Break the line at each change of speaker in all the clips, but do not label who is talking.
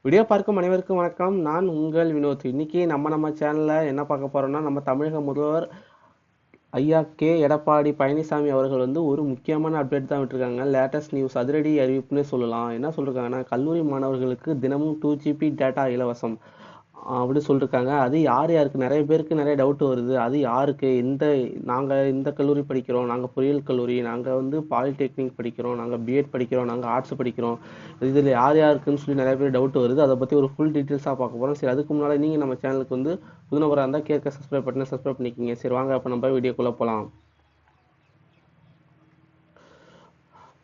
Video பார்க்கும் அனைவருக்கும் வணக்கம். நான் உங்கள் வினோத். இன்னைக்கு நம்ம சேனலில் என்ன பார்க்க போறோம்னா, நம்ம தமிழக முதல்வர் ஐயா எடப்பாடி பழனிசாமி அவர்கள் வந்து ஒரு முக்கியமான அப்டேட் தான் விட்டுருக்காங்க. லேட்டஸ்ட் நியூஸ், அதிரடி அறிவிப்புன்னே சொல்லலாம். என்ன சொல்லிருக்காங்கன்னா, கல்லூரி மாணவர்களுக்கு தினமும் 2 GB டேட்டா இலவசம் அப்படி சொல்லிருக்காங்க. அது யார் யாருக்கு, நிறைய பேருக்கு நிறைய டவுட் வருது. அது யாருக்கு, நாங்கள் இந்த கல்லூரி படிக்கிறோம், நாங்கள் பொறியியல் கல்லூரி, நாங்கள் வந்து பாலிடெக்னிக் படிக்கிறோம், நாங்கள் பிஎட் படிக்கிறோம், நாங்கள் ஆர்ட்ஸ் படிக்கிறோம், இதில் யார் யாருக்குன்னு சொல்லி நிறைய பேர் டவுட் வருது. அதை பற்றி ஒரு ஃபுல் டீட்டெயில்ஸாக பார்க்க போகிறோம். சரி, அதுக்கு முன்னால் நீங்கள் நம்ம சேனலுக்கு வந்து புதுநபராக இருந்தால் கேட்க சப்ஸ்கிரைப் பண்ணிக்கிங்க. சரி, வாங்க அப்போ நம்ம வீடியோக்குள்ளே போகலாம்.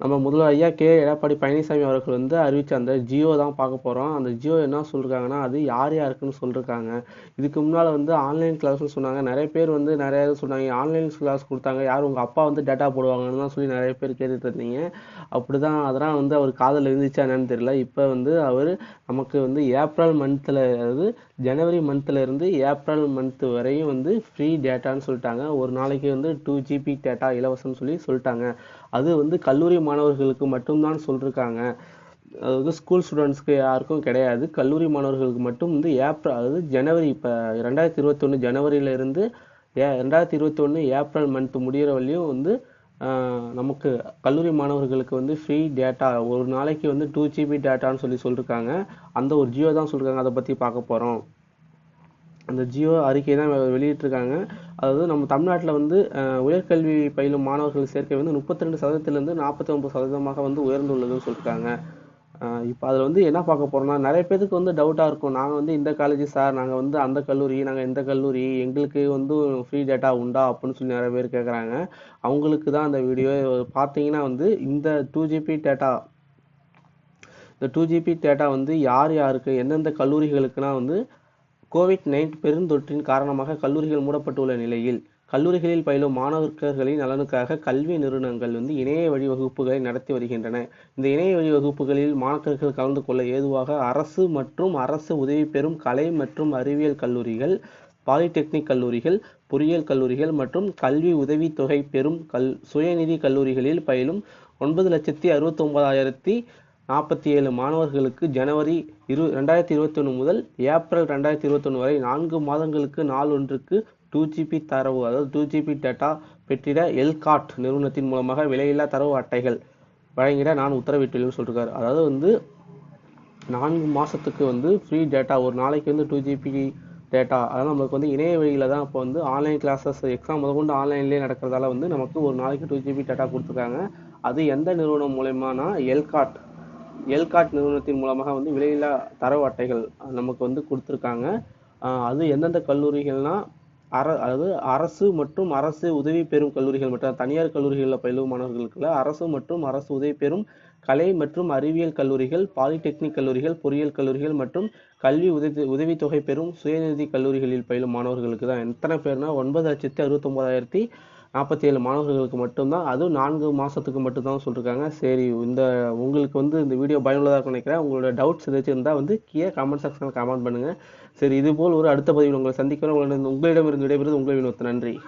நம்ம முதல்வர் ஐயா எடப்பாடி பழனிசாமி அவர்கள் வந்து அறிவிச்ச அந்த ஜியோ தான் பார்க்க போகிறோம். அந்த ஜியோ என்ன சொல்லிருக்காங்கன்னா, அது யார் யாருக்குன்னு சொல்லிருக்காங்க. இதுக்கு முன்னால் வந்து ஆன்லைன் கிளாஸ்னு சொன்னாங்க. நிறைய பேர் வந்து நிறைய இது சொன்னாங்க. ஆன்லைன் கிளாஸ் கொடுத்தாங்க, யார் உங்கள் அப்பா வந்து டேட்டா போடுவாங்கன்னு தான் சொல்லி நிறைய பேர் கேட்டுட்டு இருந்தீங்க. அப்படி தான், அதெல்லாம் வந்து அவர் காதில் இருந்துச்சா என்னன்னு தெரியல. இப்போ வந்து அவர் நமக்கு வந்து ஏப்ரல் மந்த்தில், அதாவது ஜனவரி மந்த்தில் இருந்து ஏப்ரல் மந்த் வரையும் வந்து ஃப்ரீ டேட்டான்னு சொல்லிட்டாங்க. ஒரு நாளைக்கு வந்து 2 GB டேட்டா இலவசம்னு சொல்லிட்டாங்க. அது வந்து கல்லூரி மாணவர்களுக்கு மட்டும்தான் சொல்லிருக்காங்க. அதாவது ஸ்கூல் ஸ்டூடெண்ட்ஸ்க்கு யாருக்கும் கிடையாது. கல்லூரி மாணவர்களுக்கு மட்டும் வந்து அதாவது ஜனவரி, இப்போ 2021 ஜனவரியிலிருந்து 2021 ஏப்ரல் மந்த் முடிகிற வரையும் வந்து நமக்கு கல்லூரி மாணவர்களுக்கு வந்து ஃப்ரீ டேட்டா, ஒரு நாளைக்கு வந்து 2 GB டேட்டான்னு சொல்லியிருக்காங்க. அந்த ஒரு ஜியோ தான் சொல்லியிருக்காங்க. அதை பற்றி பார்க்க போகிறோம். அந்த ஜியோ அறிக்கை தான் வெளியிட்டிருக்காங்க. அதாவது நம்ம தமிழ்நாட்டில் வந்து உயர்கல்வி பயிலும் மாணவர்கள் சேர்க்கை வந்து 32%லேருந்து 49% வந்து உயர்ந்துள்ளதுன்னு சொல்லியிருக்காங்க. இப்போ அதில் வந்து என்ன பார்க்க போகிறோம்னா, நிறைய பேருக்கு வந்து டவுட்டாக இருக்கும். நாங்கள் வந்து இந்த காலேஜ் சார், நாங்கள் வந்து அந்த கல்லூரி, நாங்கள் இந்த கல்லூரி, எங்களுக்கு வந்து ஃப்ரீ டேட்டா உண்டா அப்படின்னு சொல்லி நிறைய பேர் கேட்குறாங்க. அவங்களுக்கு தான் அந்த வீடியோ. பார்த்தீங்கன்னா வந்து இந்த 2 GB டேட்டா வந்து யார் யாருக்கு, எந்தெந்த கல்லூரிகளுக்குனா வந்து கோவிட்-19 பெருந்தொற்றின் காரணமாக கல்லூரிகள் மூடப்பட்டுள்ள நிலையில், கல்லூரிகளில் பயிலும் மாணவர்களின் நலனுக்காக கல்வி நிறுவனங்கள் வந்து இணைய வழி வகுப்புகளை நடத்தி வருகின்றன. இந்த இணைய வழி வகுப்புகளில் மாணவர்கள் கலந்து கொள்ள ஏதுவாக அரசு மற்றும் அரசு உதவி பெறும் கலை மற்றும் அறிவியல் கல்லூரிகள், பாலிடெக்னிக் கல்லூரிகள், பொறியியல் கல்லூரிகள் மற்றும் கல்வி உதவித்தொகை பெறும் சுயநிதி கல்லூரிகளில் பயிலும் 9,69,047 மாணவர்களுக்கு ஜனவரி 2021 முதல் ஏப்ரல் 2021 வரை 4 மாதங்களுக்கு நாள் ஒன்றுக்கு 2 GB தரவு, அதாவது 2 GB டேட்டா பெற்றிட எல்காட் நிறுவனத்தின் மூலமாக விலையில்லா தரவு அட்டைகள் வழங்கிட நான் உத்தரவிட்டுள்ளேன்னு சொல்லியிருக்காரு. அதாவது வந்து 4 மாதத்துக்கு வந்து ஃப்ரீ டேட்டா, ஒரு நாளைக்கு வந்து 2 GB டேட்டா. அதாவது நம்மளுக்கு வந்து இணைய வழியில் தான் இப்போ வந்து ஆன்லைன் கிளாஸஸ், எக்ஸாம் முதற்கொண்டு ஆன்லைன்லேயே நடக்கிறதால வந்து நமக்கு ஒரு நாளைக்கு 2 GB டேட்டா கொடுத்துருக்காங்க. அது எந்த நிறுவனம் மூலயமானா எல்காட் நிறுவனத்தின் மூலமாக வந்து விலையில்லா தரவு அட்டைகள் நமக்கு வந்து கொடுத்துருக்காங்க. அது எந்தெந்த கல்லூரிகள்னா, அதாவது அரசு மற்றும் அரசு உதவி பெறும் கல்லூரிகள் மட்டும், தனியார் கல்லூரிகளில் பயிலும் மாணவர்களுக்கு அரசு மற்றும் அரசு உதவி பெறும் கலை மற்றும் அறிவியல் கல்லூரிகள், பாலிடெக்னிக் கல்லூரிகள், பொறியியல் கல்லூரிகள் மற்றும் கல்வி உதவித்தொகை பெறும் சுயநிதி கல்லூரிகளில் பயிலும் மாணவர்களுக்கு தான். எத்தனை பேர்னா 9,69,047 மாணவர்களுக்கு மட்டும்தான். அதுவும் 4 மாதத்துக்கு மட்டும்தான் சொல்லியிருக்காங்க. சரி, உங்களுக்கு வந்து இந்த வீடியோ பயனுள்ளதாக நினைக்கிறேன். உங்களோட டவுட்ஸ் ஏதாச்சும் இருந்தால் வந்து கீழே கமெண்ட் செக்ஷனில் கமெண்ட் பண்ணுங்கள். சரி, இதுபோல் ஒரு அடுத்த பதிவில் உங்களை சந்திக்கிறோம். உங்களிடமிருந்து விடைபெறுவது உங்கள் வினோத். நன்றி.